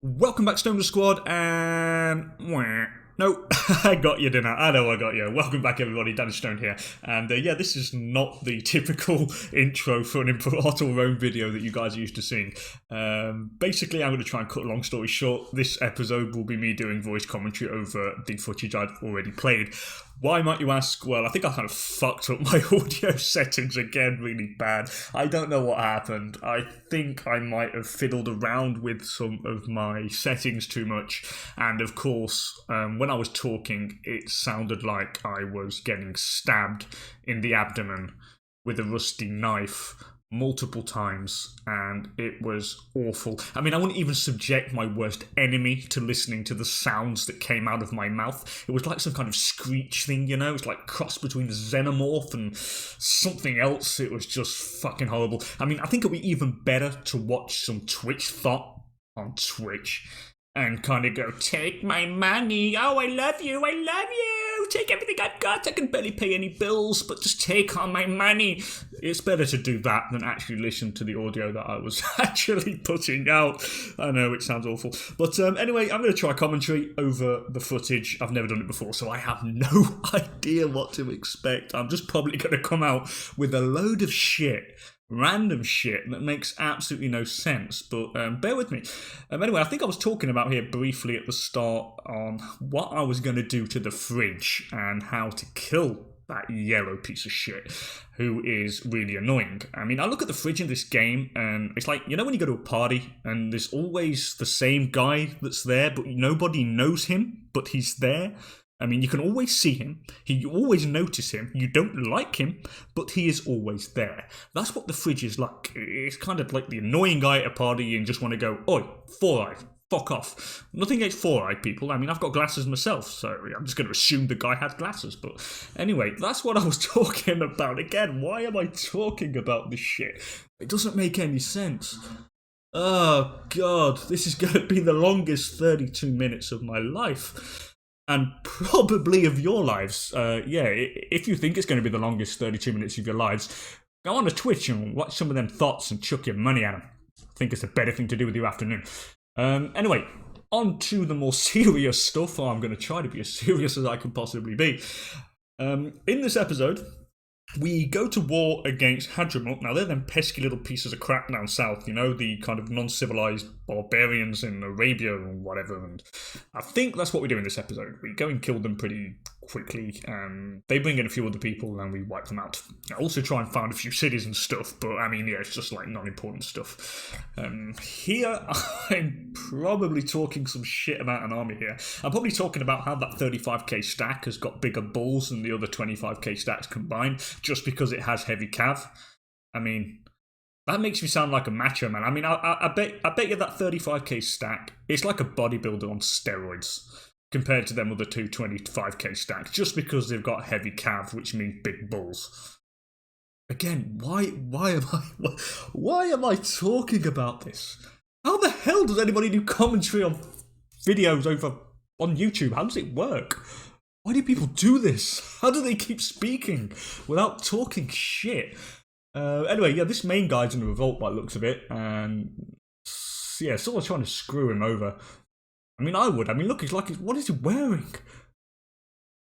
Welcome back, Stoner Squad, and no, I got you, didn't I? I know I got you. Welcome back, everybody. DanIsStoned here, and yeah, this is not the typical intro for an Imperator Rome video that you guys are used to seeing. Basically, I'm going to try and cut a long story short. This episode will be me doing voice commentary over the footage I've already played. Why, might you ask? Well, I think I kind of fucked up my audio settings again really bad. I don't know what happened. I think I might have fiddled around with some of my settings too much. And of course, when I was talking, it sounded like I was getting stabbed in the abdomen with a rusty knife multiple times, and it was awful. I mean, I wouldn't even subject my worst enemy to listening to the sounds that came out of my mouth. It was like some kind of screech thing, you know? It's like cross between a xenomorph and something else. It was just fucking horrible. I mean, I think it would be even better to watch some Twitch thought on Twitch and kind of go, take my money, oh, I love you, take everything I've got, I can barely pay any bills, but just take all my money. It's better to do that than actually listen to the audio that I was actually putting out. I know, it sounds awful. But anyway, I'm going to try commentary over the footage. I've never done it before, so I have no idea what to expect. I'm just probably going to come out with a load of shit. Random shit that makes absolutely no sense, but bear with me. Anyway, I think I was talking about here briefly at the start on what I was going to do to the fridge and how to kill that yellow piece of shit who is really annoying. I mean, I look at the fridge in this game and it's like, you know when you go to a party and there's always the same guy that's there, but nobody knows him, but he's there? I mean, you can always see him, you always notice him, you don't like him, but he is always there. That's what the fridge is like. It's kind of like the annoying guy at a party and just want to go, oi, four-eyed, fuck off. Nothing against four-eyed people. I mean, I've got glasses myself, so I'm just going to assume the guy had glasses. But anyway, that's what I was talking about. Again, why am I talking about this shit? It doesn't make any sense. Oh, God, this is going to be the longest 32 minutes of my life. And probably of your lives. If you think it's going to be the longest 32 minutes of your lives, go on to Twitch and watch some of them thoughts and chuck your money at them. I think it's a better thing to do with your afternoon. Anyway, on to the more serious stuff. I'm going to try to be as serious as I can possibly be. In this episode, we go to war against Hadramut. Now, they're them pesky little pieces of crap down south, you know, the kind of non-civilized barbarians in Arabia or whatever, and I think that's what we do in this episode. We go and kill them pretty quickly, and they bring in a few other people, and we wipe them out. I also try and found a few cities and stuff, but I mean, yeah, it's just like non-important stuff. Here, I'm probably talking some shit about an army here. I'm probably talking about how that 35k stack has got bigger balls than the other 25k stacks combined, just because it has heavy cav. I mean, that makes me sound like a macho man. I mean, I bet you that 35k stack, it's like a bodybuilder on steroids compared to them other two 25k stacks, just because they've got heavy cav, which means big balls. Again, why am I talking about this? How the hell does anybody do commentary on videos over on YouTube? How does it work? Why do people do this? How do they keep speaking without talking shit? Anyway, yeah, this main guy's in a revolt by the looks of it, and yeah, sort of trying to screw him over. I mean, I would. I mean, look, what is he wearing?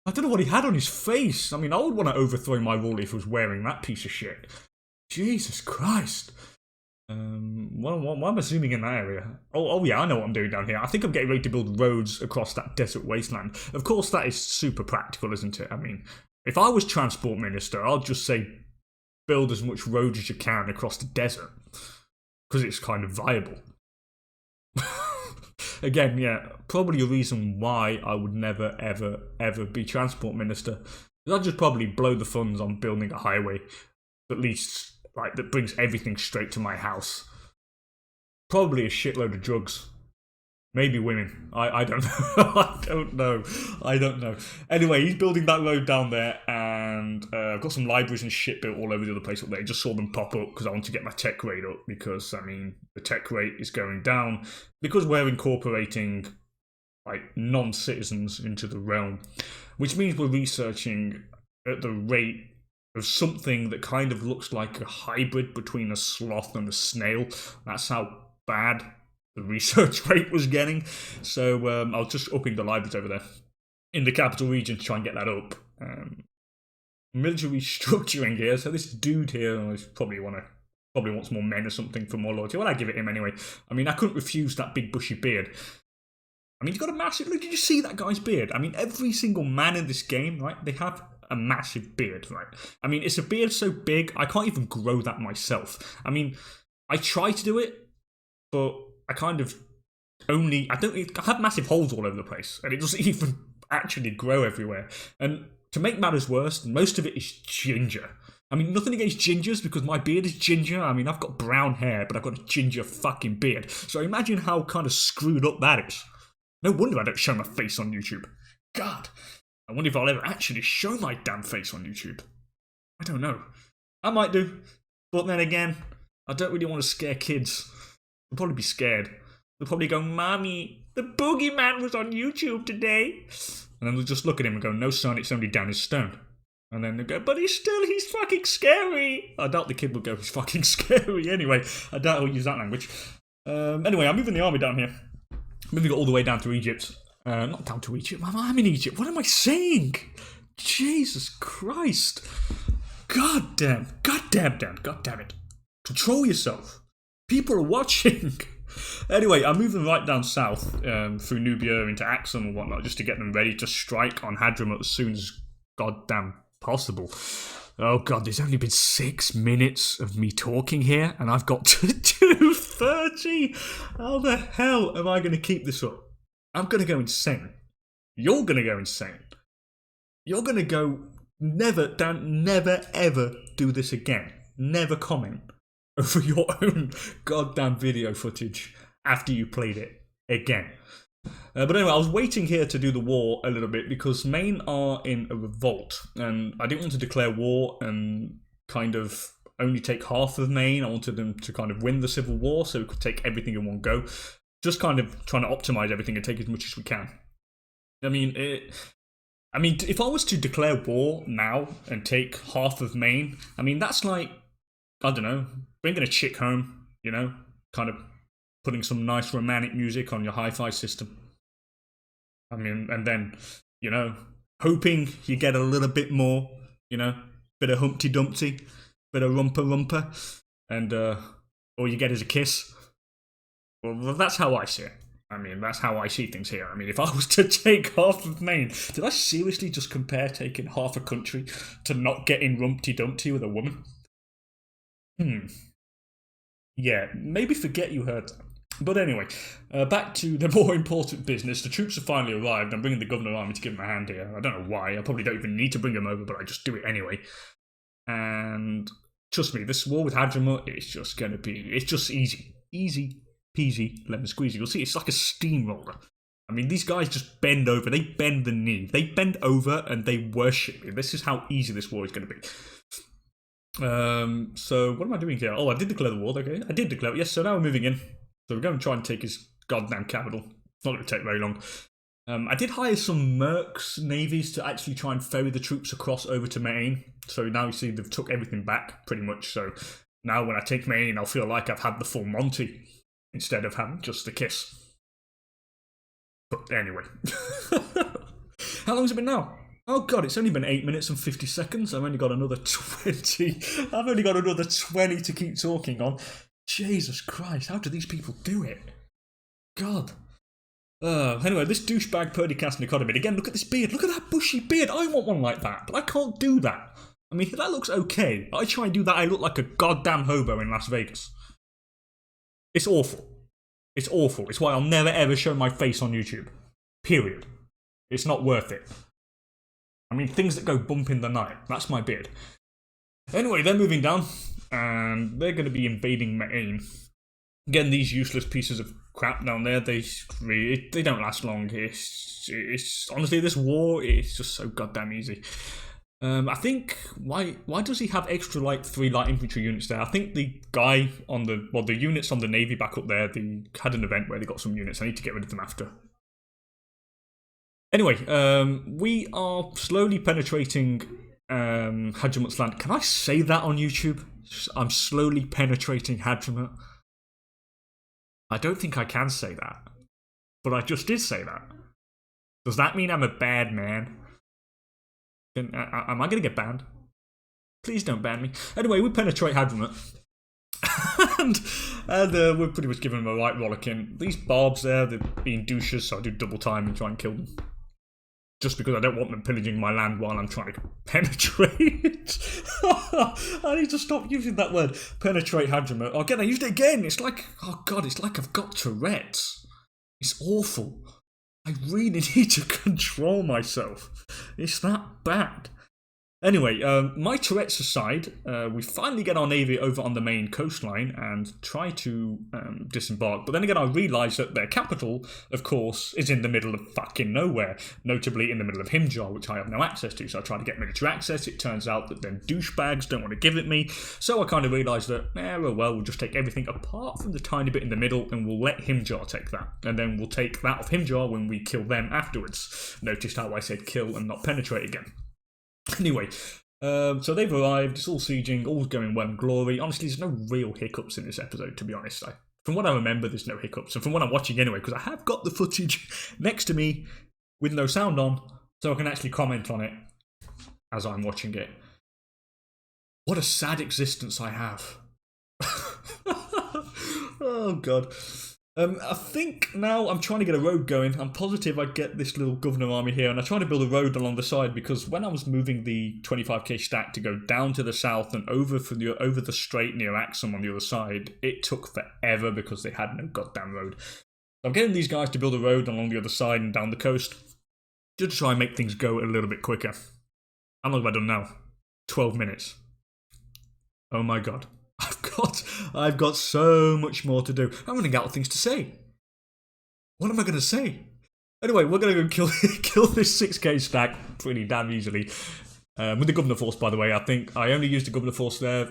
I don't know what he had on his face. I mean, I would want to overthrow my rule if he was wearing that piece of shit. Jesus Christ. What am I zooming in that area? Oh yeah, I know what I'm doing down here. I think I'm getting ready to build roads across that desert wasteland. Of course, that is super practical, isn't it? I mean, if I was transport minister, I'd just say build as much road as you can across the desert, because it's kind of viable. Again, yeah, probably a reason why I would never, ever, ever be transport minister. I'd just probably blow the funds on building a highway, at least, like, that brings everything straight to my house. Probably a shitload of drugs. Maybe women. I don't know. I don't know. Anyway, he's building that road down there, and I've got some libraries and shit built all over the other place up there. I just saw them pop up because I want to get my tech rate up, because, I mean, the tech rate is going down because we're incorporating, like, non-citizens into the realm, which means we're researching at the rate of something that kind of looks like a hybrid between a sloth and a snail. That's how bad the research rate was getting. So I was just upping the libraries over there in the capital region to try and get that up. Military structuring here. So this dude here is probably wants more men or something for more loyalty. Well, I give it him anyway. I mean, I couldn't refuse that big bushy beard. I mean, he's got a massive... Look, did you see that guy's beard? I mean, every single man in this game, right, they have a massive beard, right? I mean, it's a beard so big, I can't even grow that myself. I mean, I try to do it, but I kind of I have massive holes all over the place, and it doesn't even actually grow everywhere. And to make matters worse, most of it is ginger. I mean, nothing against gingers, because my beard is ginger. I mean, I've got brown hair, but I've got a ginger fucking beard. So imagine how kind of screwed up that is. No wonder I don't show my face on YouTube. God, I wonder if I'll ever actually show my damn face on YouTube. I don't know. I might do. But then again, I don't really want to scare kids. They'll probably be scared. They'll probably go, Mommy, the boogeyman was on YouTube today. And then they'll just look at him and go, no son, it's only DanIsStoned. And then they'll go, but he's fucking scary. I doubt the kid will go, he's fucking scary anyway. I doubt he'll use that language. Anyway, I'm moving the army down here. Moving it all the way down to Egypt. Not down to Egypt, I'm in Egypt. What am I saying? Jesus Christ. God damn it. Control yourself. People are watching. Anyway, I'm moving right down south through Nubia into Axum and whatnot, just to get them ready to strike on Hadramut as soon as goddamn possible. Oh god, there's only been 6 minutes of me talking here, and I've got to 2:30. How the hell am I going to keep this up? I'm going to go insane. You're going to go insane. You're going to go, never ever do this again. Never comment over your own goddamn video footage after you played it again. But anyway, I was waiting here to do the war a little bit because Maine are in a revolt, and I didn't want to declare war and kind of only take half of Maine. I wanted them to kind of win the civil war so we could take everything in one go. Just kind of trying to optimize everything and take as much as we can. I mean, if I was to declare war now and take half of Maine, I mean, that's like, I don't know, bringing a chick home, you know, kind of putting some nice romantic music on your hi-fi system. I mean, and then, you know, hoping you get a little bit more, you know, bit of Humpty Dumpty, bit of Rumpa, and all you get is a kiss. Well, that's how I see it. I mean, that's how I see things here. I mean, if I was to take half of Maine, did I seriously just compare taking half a country to not getting Rumpty Dumpty with a woman? Yeah, maybe forget you heard that. But anyway, back to the more important business. The troops have finally arrived. I'm bringing the governor army to give him a hand here. I don't know why. I probably don't even need to bring them over, but I just do it anyway. And trust me, this war with Hadramut is just going to be... It's just easy. Easy peasy lemon squeezy. You'll see, it's like a steamroller. I mean, these guys just bend over. They bend the knee. They bend over and they worship me. This is how easy this war is going to be. So what am I doing here? Oh, I did declare the war. Okay, I did declare it. Yes, so now we're moving in. So we're going to try and take his goddamn capital. It's not going to take very long. I did hire some mercs navies to actually try and ferry the troops across over to Maine. So now you see they've took everything back, pretty much. So now when I take Maine, I'll feel like I've had the full Monty instead of having just a kiss. But anyway. How long has it been now? Oh god, it's only been 8 minutes and 50 seconds. I've only got another 20. I've only got another 20 to keep talking on. Jesus Christ, how do these people do it? God. Anyway, this douchebag Perdicast Nicodemid. Again, look at this beard. Look at that bushy beard. I want one like that, but I can't do that. I mean, that looks okay. I try and do that, I look like a goddamn hobo in Las Vegas. It's awful. It's awful. It's why I'll never ever show my face on YouTube. Period. It's not worth it. I mean, things that go bump in the night. That's my beard. Anyway, they're moving down, and they're going to be invading Maine. Again, these useless pieces of crap down there, they don't last long. It's honestly, this war is just so goddamn easy. I think, why does he have extra, like, 3 light infantry units there? I think the guy on the units on the Navy back up there, they had an event where they got some units. I need to get rid of them after. Anyway, we are slowly penetrating Hadramut's land. Can I say that on YouTube? I'm slowly penetrating Hadramut. I don't think I can say that. But I just did say that. Does that mean I'm a bad man? Am I going to get banned? Please don't ban me. Anyway, we penetrate Hadramut. and we're pretty much giving them a right rollicking. These barbs there, they're being douches, so I do double time and try and kill them. Just because I don't want them pillaging my land while I'm trying to penetrate. I need to stop using that word. Penetrate Hadramut. Oh, again, I used it again. It's like, oh god, it's like I've got Tourette's. It's awful. I really need to control myself. It's that bad. Anyway, my Tourette's aside, we finally get our navy over on the main coastline and try to disembark. But then again, I realise that their capital, of course, is in the middle of fucking nowhere. Notably in the middle of Himjar, which I have no access to. So I try to get military access. It turns out that then douchebags don't want to give it me. So I kind of realised that, well, we'll just take everything apart from the tiny bit in the middle and we'll let Himjar take that. And then we'll take that off Himjar when we kill them afterwards. Noticed how I said kill and not penetrate again. Anyway, so they've arrived, it's all sieging, all's going well and glory. Honestly, there's no real hiccups in this episode, to be honest. From what I remember, there's no hiccups. And from what I'm watching anyway, because I have got the footage next to me with no sound on, so I can actually comment on it as I'm watching it. What a sad existence I have. Oh, God. I think now I'm trying to get a road going. I'm positive I get this little governor army here, and I try to build a road along the side because when I was moving the 25k stack to go down to the south and over the strait near Axum on the other side, it took forever because they had no goddamn road. So I'm getting these guys to build a road along the other side and down the coast just to try and make things go a little bit quicker. How long have I done now? 12 minutes. Oh my god. I've got so much more to do. I'm running out of things to say. What am I going to say? Anyway, we're going to go kill this 6k stack pretty damn easily. With the Governor Force, by the way, I think I only used the Governor Force there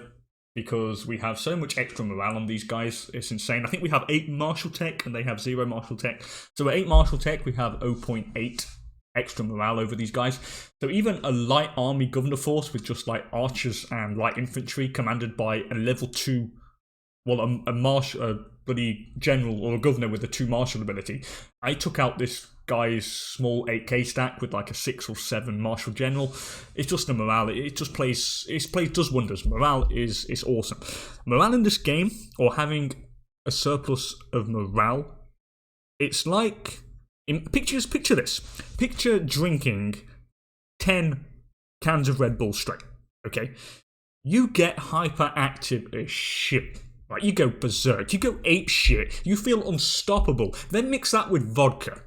because we have so much extra morale on these guys. It's insane. I think we have 8 martial tech and they have 0 martial tech. So at 8 martial tech, we have 0.8 extra morale over these guys. So even a light army governor force with just like archers and light infantry commanded by a level 2, well, a bloody general or a governor with a 2 martial ability. I took out this guy's small 8k stack with like a 6 or 7 martial general. It's just the morale. It does wonders. Morale is awesome. Morale in this game, or having a surplus of morale, it's like picture this. Picture drinking 10 cans of Red Bull straight, okay? You get hyperactive as shit, right? You go berserk, you go ape shit, you feel unstoppable. Then mix that with vodka,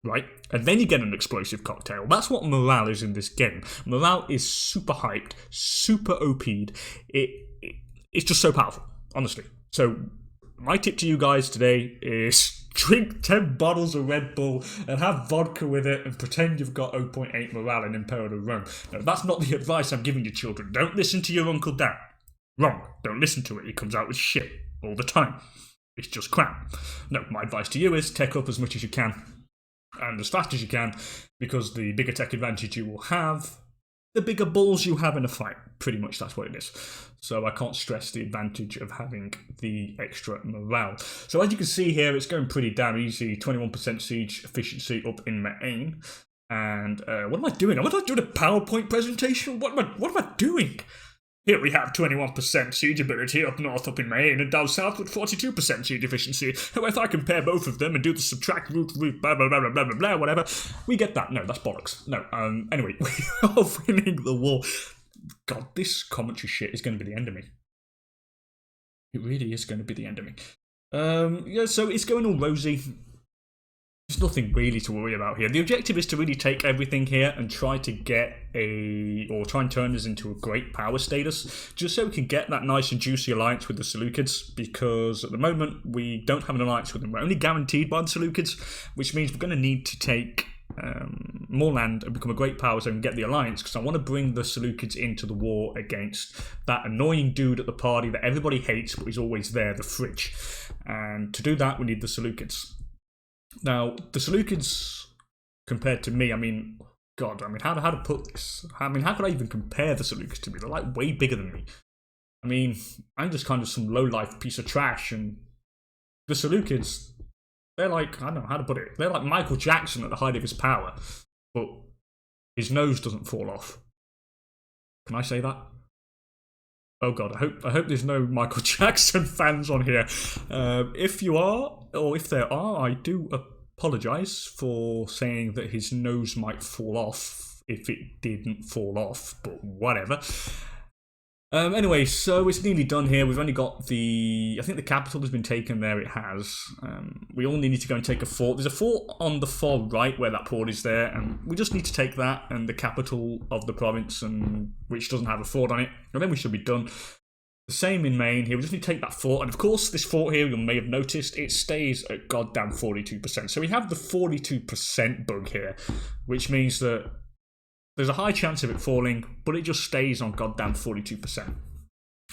right? And then you get an explosive cocktail. That's what morale is in this game. Morale is super hyped, super OP'd. It's just so powerful, honestly. So my tip to you guys today is drink 10 bottles of Red Bull and have vodka with it and pretend you've got 0.8 morale in Imperator Rome. No, that's not the advice I'm giving you, children. Don't listen to your Uncle Dan. Wrong. Don't listen to it. He comes out with shit all the time. It's just crap. No, my advice to you is tech up as much as you can and as fast as you can, because the bigger tech advantage you will have, the bigger balls you have in a fight. Pretty much that's what it is. So I can't stress the advantage of having the extra morale. So as you can see here, it's going pretty damn easy. 21% siege efficiency up in main. And what am I doing? Am I not doing a PowerPoint presentation? What am I doing? Here we have 21% siege ability up north up in Maine and down south with 42% siege efficiency. So if I compare both of them and do the subtract root blah blah blah blah blah blah whatever, we get that. No, that's bollocks. No, anyway, we are winning the war. God, this commentary shit is going to be the end of me. It really is going to be the end of me. Yeah, so it's going all rosy. There's nothing really to worry about here. The objective is to really take everything here and try to get try and turn this into a great power status, just so we can get that nice and juicy alliance with the Seleucids, because at the moment we don't have an alliance with them. We're only guaranteed by the Seleucids, which means we're going to need to take more land and become a great power so we can get the alliance, because I want to bring the Seleucids into the war against that annoying dude at the party that everybody hates but he's always there, the Fridge. And to do that we need the Seleucids. Now, the Seleucids, compared to me, I mean, God, I mean, how to put this? I mean, how could I even compare the Seleucids to me? They're like way bigger than me. I mean, I'm just kind of some low-life piece of trash, and The Seleucids, they're like, I don't know how to put it, they're like Michael Jackson at the height of his power, but his nose doesn't fall off. Can I say that? Oh god, I hope there's no Michael Jackson fans on here. If you are, or if there are, I do apologise for saying that his nose might fall off if it didn't fall off, but whatever. Anyway, so it's nearly done here. We've only got I think the capital has been taken there, it has. We all need to go and take a fort. There's a fort on the far right where that port is there, and we just need to take that and the capital of the province, and which doesn't have a fort on it, and then we should be done. The same in Maine here, we just need to take that fort, and of course this fort here, you may have noticed, it stays at goddamn 42%. So we have the 42% bug here, which means that there's a high chance of it falling, but it just stays on goddamn 42%.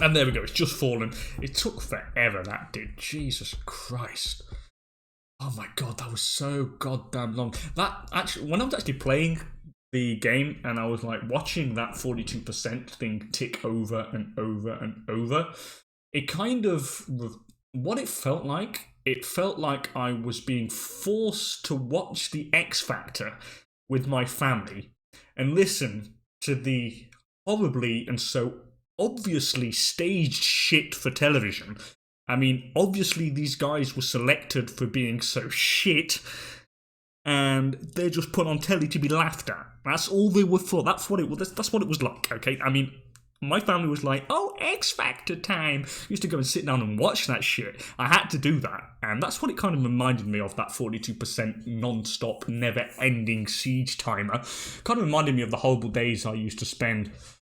And there we go, it's just fallen. It took forever, that did. Jesus Christ. Oh my god, that was so goddamn long. That actually, when I was actually playing the game and I was like watching that 42% thing tick over and over and over, it kind of, what it felt like I was being forced to watch the X Factor with my family and listen to the horribly and so obviously staged shit for television. I mean, obviously these guys were selected for being so shit, and they're just put on telly to be laughed at. That's all they were for. That's what it was like, okay? I mean, my family was like, oh, X Factor time. Used to go and sit down and watch that shit. I had to do that. And that's what it kind of reminded me of, that 42% non-stop, never-ending siege timer. Kind of reminded me of the horrible days I used to spend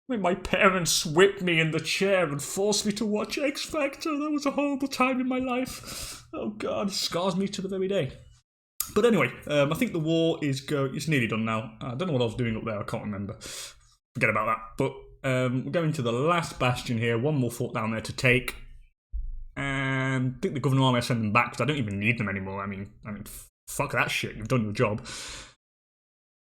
when my parents whipped me in the chair and forced me to watch X Factor. That was a horrible time in my life. Oh, God, it scars me to the very day. But anyway, I think the war is it's nearly done now. I don't know what I was doing up there. I can't remember. Forget about that. But we're going to the last bastion here. One more fort down there to take. And I think the Governor Army, I send them back because I don't even need them anymore. I mean, fuck that shit. You've done your job.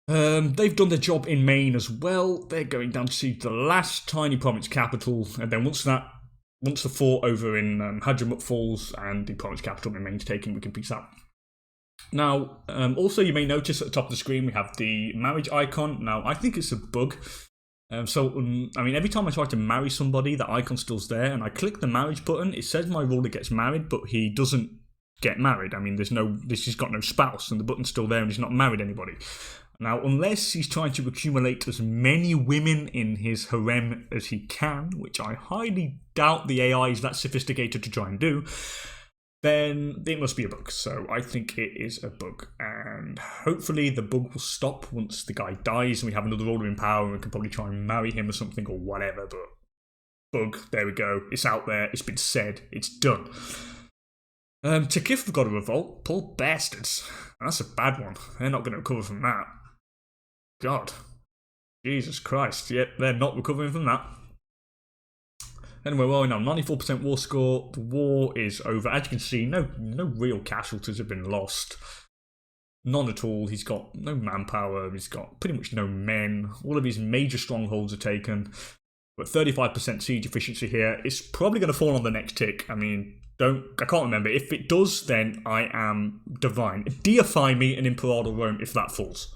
They've done their job in Maine as well. They're going down to see the last tiny province capital. And then once the fort over in Hadramut falls and the province capital in Maine's taken, we can peace out. Now, also you may notice at the top of the screen we have the marriage icon. Now, I think it's a bug. I mean, every time I try to marry somebody, the icon's still there, and I click the marriage button, it says my ruler gets married, but he doesn't get married. I mean, he's got no spouse, and the button's still there, and he's not married anybody. Now, unless he's trying to accumulate as many women in his harem as he can, which I highly doubt the AI is that sophisticated to try and do, then it must be a bug. So I think it is a bug. And hopefully the bug will stop once the guy dies and we have another ruler in power and we can probably try and marry him or something or whatever. But bug, there we go. It's out there. It's been said. It's done. Takif have got a revolt. Poor bastards. That's a bad one. They're not going to recover from that. God. Jesus Christ. Yep, they're not recovering from that. Anyway, well, now 94% war score. The war is over. As you can see, no real casualties have been lost. None at all. He's got no manpower. He's got pretty much no men. All of his major strongholds are taken. But 35% siege efficiency here. It's probably going to fall on the next tick. I mean, I can't remember. If it does, then I am divine. Deify me in Imperator Rome if that falls.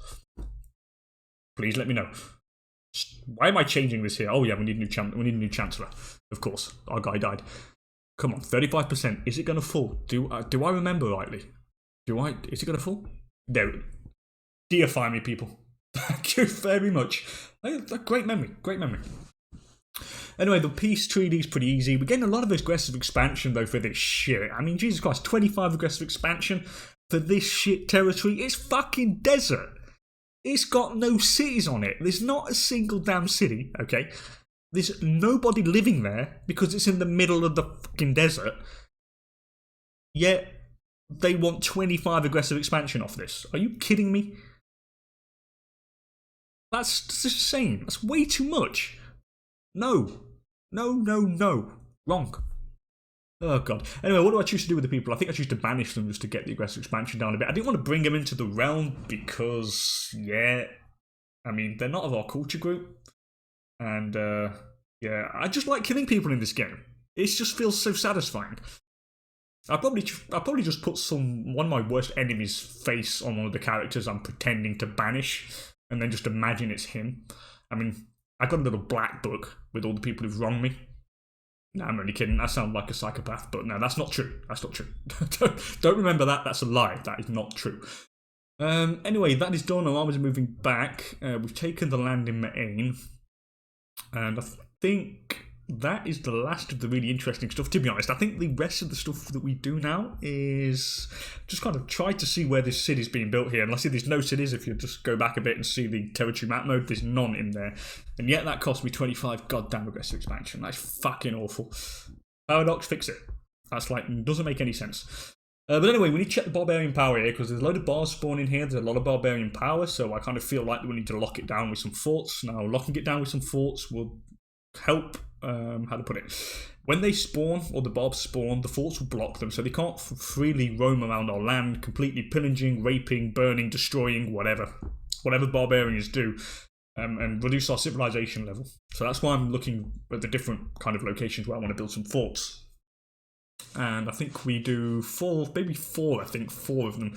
Please let me know. Why am I changing this here? Oh yeah, we need a new chancellor. Of course, our guy died. Come on, 35%. Is it going to fall? Do I remember rightly? Is it going to fall? There. Deify me, people. Thank you very much. Great memory. Great memory. Anyway, the peace treaty is pretty easy. We're getting a lot of aggressive expansion, though, for this shit. I mean, Jesus Christ, 25 aggressive expansion for this shit territory. It's fucking desert. It's got no cities on it. There's not a single damn city, okay? There's nobody living there because it's in the middle of the fucking desert. Yet, they want 25 aggressive expansion off this. Are you kidding me? That's insane. That's way too much. No. Wrong. Oh, God. Anyway, what do I choose to do with the people? I think I choose to banish them just to get the aggressive expansion down a bit. I didn't want to bring them into the realm because, yeah, I mean, they're not of our culture group. And, yeah, I just like killing people in this game. It just feels so satisfying. I'll probably just put one of my worst enemies' face on one of the characters I'm pretending to banish, and then just imagine it's him. I mean, I got a little black book with all the people who've wronged me. No, I'm only kidding. I sound like a psychopath, but no, that's not true. That's not true. Don't remember that. That's a lie. That is not true. Anyway, that is done. Our armies are moving back. We've taken the land in Maine, and I think that is the last of the really interesting stuff, to be honest. I think the rest of the stuff that we do now is just kind of try to see where this city's being built here. And I see there's no cities. If you just go back a bit and see the territory map mode, there's none in there. And yet that cost me 25 goddamn aggressive expansion. That's fucking awful. Paradox, fix it. That's like, doesn't make any sense. But anyway, we need to check the barbarian power here, because there's a load of bars spawning here. There's a lot of barbarian power, so I kind of feel like we need to lock it down with some forts. Now, locking it down with some forts will help. How to put it? When they spawn, or the barbs spawn, the forts will block them, so they can't freely roam around our land, completely pillaging, raping, burning, destroying, whatever barbarians do, and reduce our civilization level. So that's why I'm looking at the different kind of locations where I want to build some forts. And I think we do four of them,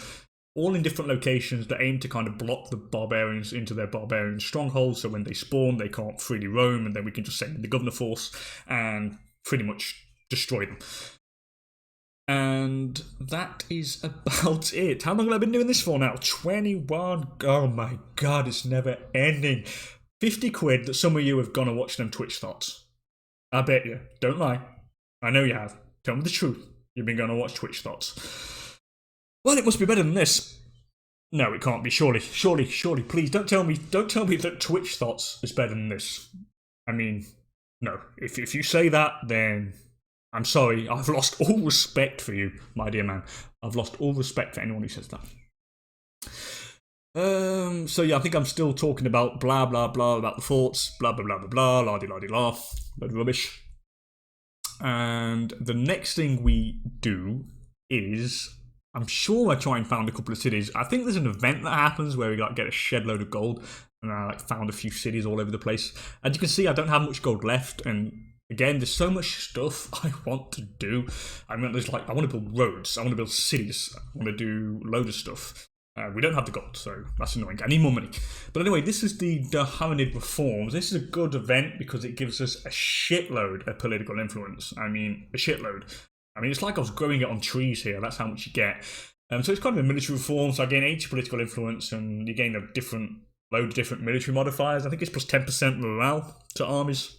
all in different locations that aim to kind of block the barbarians into their barbarian strongholds, so when they spawn they can't freely roam, and then we can just send in the governor force and pretty much destroy them. And that is about it. How long have I been doing this for now? 21. Oh my god, it's never ending. 50 quid that some of you have gone and watched them Twitch thoughts. I bet you. Don't lie. I know you have. Tell me the truth. You've been going to watch Twitch thoughts. Well, it must be better than this. No, it can't be. Surely, please don't tell me that Twitch thoughts is better than this. I mean, no. If you say that, then I'm sorry. I've lost all respect for you, my dear man. I've lost all respect for anyone who says that. So yeah, I think I'm still talking about blah blah blah about the forts, blah blah blah blah blah, la di la di la, load of rubbish. And the next thing we do is, I'm sure I try and found a couple of cities. I think there's an event that happens where we get a shed load of gold, and I found a few cities all over the place. As you can see, I don't have much gold left, and again, there's so much stuff I want to do. I mean, I want to build roads, I want to build cities, I want to do loads of stuff. We don't have the gold, so that's annoying. I need more money. But anyway, this is the Daharanid Reforms. This is a good event because it gives us a shitload of political influence. I mean, a shitload. I mean, it's like I was growing it on trees here. That's how much you get. So it's kind of a military reform. So I gain 80 political influence, and you gain a load of different military modifiers. I think it's plus 10% morale to armies.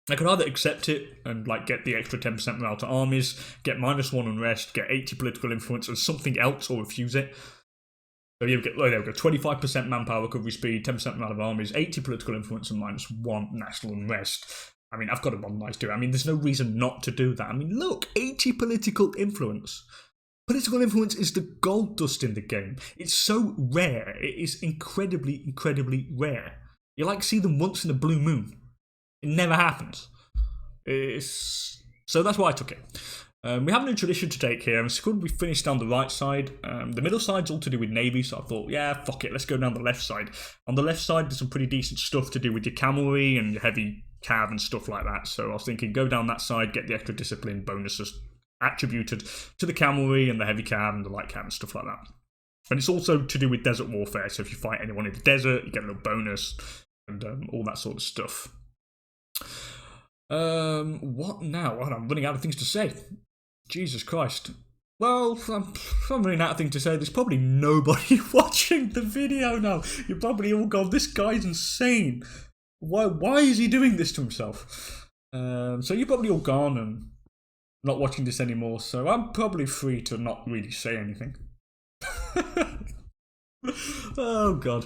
I could either accept it and get the extra 10% morale to armies, get -1 unrest, get 80 political influence, and something else, or refuse it. So there we go, 25% manpower recovery speed, 10% amount of armies, 80 political influence, and -1 national unrest. I mean, I've got to modernize too. I mean, there's no reason not to do that. I mean, look, 80 political influence. Political influence is the gold dust in the game. It's so rare. It is incredibly, incredibly rare. You see them once in a blue moon. It never happens. So that's why I took it. We have a new tradition to take here, and it's good we finished down the right side. The middle side's all to do with navy, so I thought, yeah, fuck it, let's go down the left side. On the left side, there's some pretty decent stuff to do with your cavalry and your heavy cav and stuff like that. So I was thinking, go down that side, get the extra discipline bonuses attributed to the cavalry and the heavy cav and the light cav and stuff like that. And it's also to do with desert warfare, so if you fight anyone in the desert, you get a little bonus and all that sort of stuff. What now? Well, I'm running out of things to say. Jesus Christ. Well, I'm running out of things to say. There's probably nobody watching the video now. You're probably all gone, this guy's insane. Why is he doing this to himself? So you're probably all gone and not watching this anymore, so I'm probably free to not really say anything. Oh, God.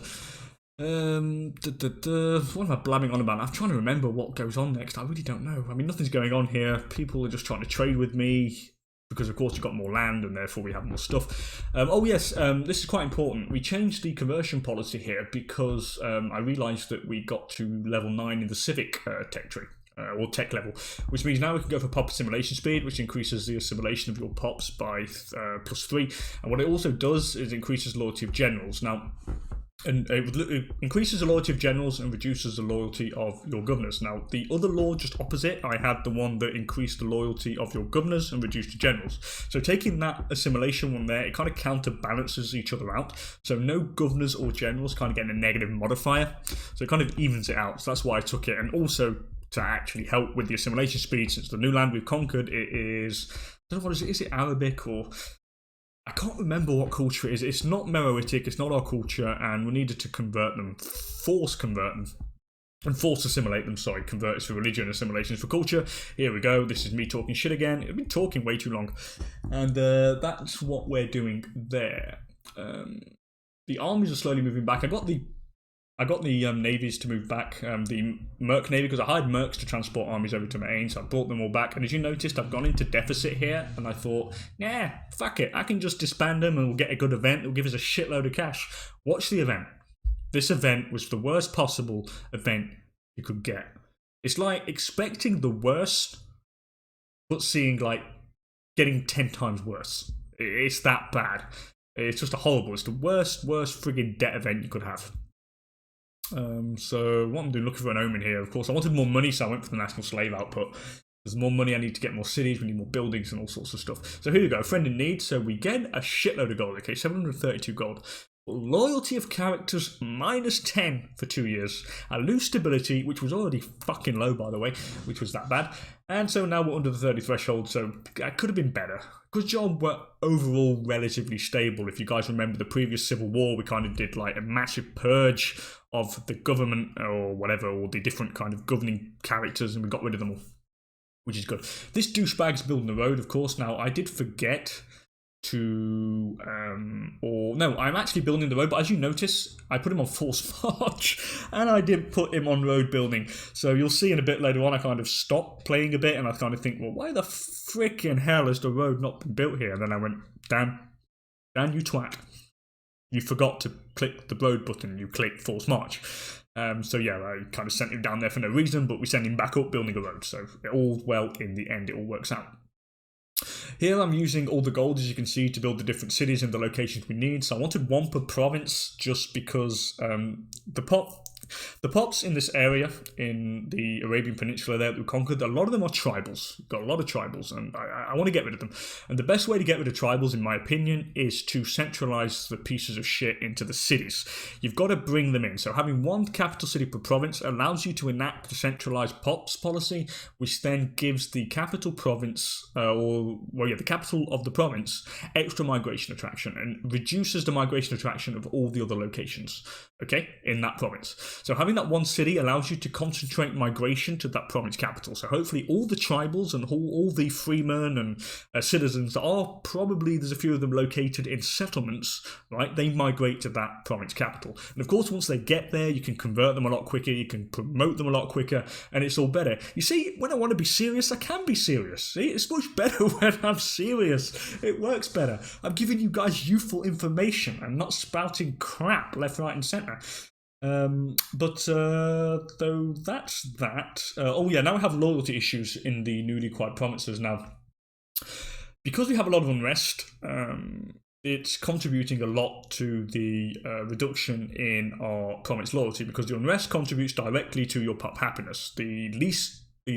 What am I blabbing on about? I'm trying to remember what goes on next. I really don't know. I mean, nothing's going on here. People are just trying to trade with me because, of course, you've got more land and therefore we have more stuff. Oh, yes, this is quite important. We changed the conversion policy here because I realised that we got to level 9 in the civic tech tree. Or tech level, which means now we can go for pop assimilation speed, which increases the assimilation of your pops by +3. And what it also does is increases loyalty of generals. Now, and it increases the loyalty of generals and reduces the loyalty of your governors. Now, the other law just opposite, I had the one that increased the loyalty of your governors and reduced the generals. So taking that assimilation one there, it kind of counterbalances each other out. So no governors or generals kind of getting a negative modifier. So it kind of evens it out. So that's why I took it. And also to actually help with the assimilation speed, since the new land we've conquered, it is, I don't know what is it Arabic or... I can't remember what culture it is. It's not Meroitic, it's not our culture, and we needed to convert them, force convert them, and force assimilate them, sorry, convert is for religion, assimilation is for culture. Here we go, this is me talking shit again. I've been talking way too long. And that's what we're doing there. The armies are slowly moving back. I got the navies to move back, the Merc Navy, because I hired Mercs to transport armies over to Maine, so I brought them all back. And as you noticed, I've gone into deficit here, and I thought, nah, fuck it, I can just disband them and we'll get a good event. It'll give us a shitload of cash. Watch the event. This event was the worst possible event you could get. It's like expecting the worst, but seeing, like, getting 10 times worse. It's that bad. It's just horrible. It's the worst friggin' debt event you could have. So what I'm doing, looking for an omen here, of course. I wanted more money, so I went for the national slave output. There's more money, I need to get more cities, we need more buildings and all sorts of stuff. So here we go, friend in need. So we get a shitload of gold, okay, 732 gold. Loyalty of characters, -10 for 2 years. I lose stability, which was already fucking low, by the way, which was that bad. And so now we're under the 30 threshold, so that could have been better. Good job, we're overall relatively stable. If you guys remember the previous civil war, we kind of did like a massive purge of the government or whatever, or the different kind of governing characters, and we got rid of them all, which is good. This douchebag's building the road, of course. Now, I did forget to, I'm actually building the road, but as you notice, I put him on force march, and I did put him on road building. So you'll see in a bit later on, I kind of stopped playing a bit, and I kind of think, well, why the freaking hell has the road not been built here? And then I went, Dan, you twat. You forgot to click the road button, you clicked force march. So yeah, I kind of sent him down there for no reason, but we sent him back up building a road. So all well in the end, it all works out. Here I'm using all the gold, as you can see, to build the different cities and the locations we need. So I wanted one per province just because the pops in this area, in the Arabian Peninsula there that we conquered, a lot of them are tribals. We've got a lot of tribals, and I want to get rid of them. And the best way to get rid of tribals, in my opinion, is to centralize the pieces of shit into the cities. You've got to bring them in. So having one capital city per province allows you to enact the centralized pops policy, which then gives the capital province, the capital of the province, extra migration attraction, and reduces the migration attraction of all the other locations, okay, in that province. So having that one city allows you to concentrate migration to that province capital. So hopefully all the tribals and all the freemen and citizens are probably, there's a few of them located in settlements, right? They migrate to that province capital. And of course, once they get there, you can convert them a lot quicker, you can promote them a lot quicker, and it's all better. You see, when I want to be serious, I can be serious. See, it's much better when I'm serious. It works better. I'm giving you guys useful information and not spouting crap left, right, and centre. Though that's that. Now we have loyalty issues in the newly acquired provinces. Now, because we have a lot of unrest, it's contributing a lot to the reduction in our province loyalty, because the unrest contributes directly to your pop happiness. The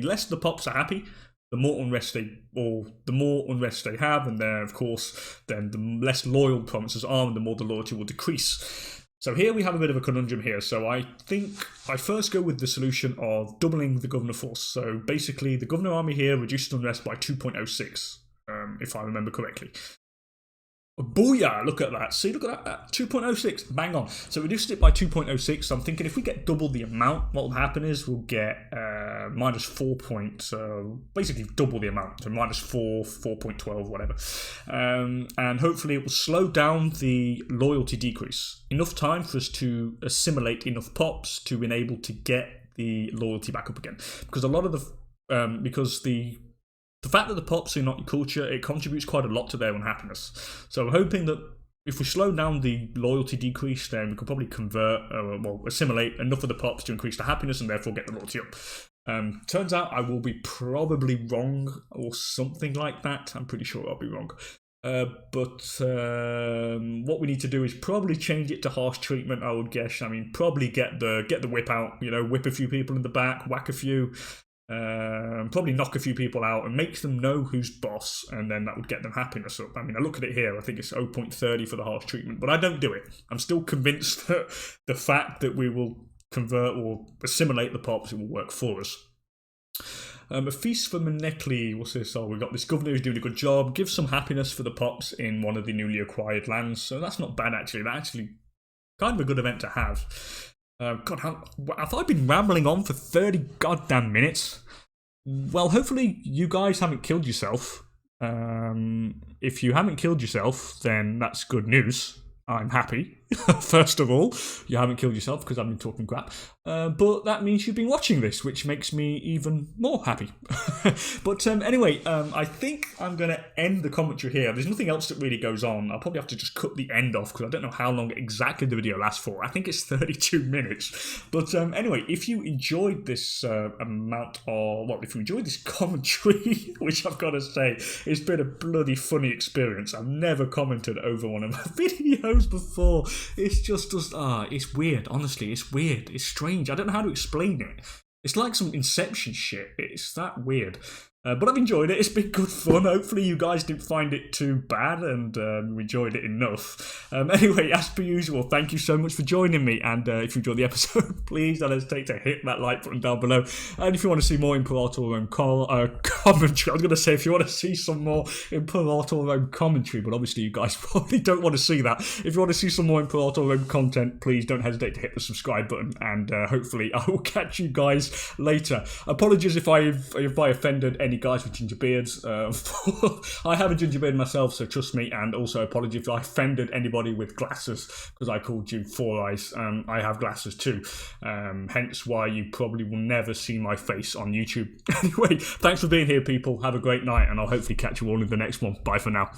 less the pops are happy, the more unrest they have, and then of course, then the less loyal provinces are, and the more the loyalty will decrease. So here we have a bit of a conundrum here. So I think I first go with the solution of doubling the governor force. So basically, the governor army here reduces unrest by 2.06, if I remember correctly. Booyah, look at that. See, look at that. 2.06, bang on. So reduced it by 2.06. So I'm thinking if we get double the amount, what will happen is we'll get basically double the amount. So -4, 4.12, whatever. And hopefully it will slow down the loyalty decrease. Enough time for us to assimilate enough pops to enable to get the loyalty back up again. Because a lot of the fact that the pops are not your culture, it contributes quite a lot to their unhappiness. So I'm hoping that if we slow down the loyalty decrease, then we could probably assimilate enough of the pops to increase the happiness and therefore get the loyalty up. Turns out I will be probably wrong or something like that. I'm pretty sure I'll be wrong. But what we need to do is probably change it to harsh treatment, I would guess. I mean, probably get the whip out, whip a few people in the back, whack a few, probably knock a few people out and make them know who's boss, and then that would get them happiness up. I mean, I look at it here, I think it's 0.30 for the harsh treatment, but I don't do it. I'm still convinced that the fact that we will convert or assimilate the pops, it will work for us. A feast for Menekli. What's this? Oh, we've got this governor who's doing a good job. Give some happiness for the pops in one of the newly acquired lands. So that's not bad, actually. That's actually kind of a good event to have. God, have I been rambling on for 30 goddamn minutes? Well, hopefully you guys haven't killed yourself. If you haven't killed yourself, then that's good news. I'm happy. First of all, you haven't killed yourself because I've been talking crap. But that means you've been watching this, which makes me even more happy. But anyway, I think I'm going to end the commentary here. There's nothing else that really goes on. I'll probably have to just cut the end off because I don't know how long exactly the video lasts for. I think it's 32 minutes. But anyway, if you enjoyed this if you enjoyed this commentary, which I've got to say, it's been a bloody funny experience. I've never commented over one of my videos before. It's just it's weird, honestly, it's weird, it's strange, I don't know how to explain it. It's like some Inception shit, it's that weird. But I've enjoyed it, it's been good fun. Hopefully you guys didn't find it too bad and you enjoyed it enough. Anyway, as per usual, thank you so much for joining me, and if you enjoyed the episode, please don't hesitate to hit that like button down below. And if you want to see more Imperator Rome commentary, I was going to say if you want to see some more Imperator Rome commentary, but obviously you guys probably don't want to see that. If you want to see some more Imperator Rome content, please don't hesitate to hit the subscribe button, and hopefully I will catch you guys later. Apologies if I offended any guys with ginger beards. I have a ginger beard myself, so trust me, and also apologies if I offended anybody with glasses because I called you Four Eyes. I have glasses too, hence why you probably will never see my face on YouTube. Anyway, thanks for being here, people. Have a great night, and I'll hopefully catch you all in the next one. Bye for now.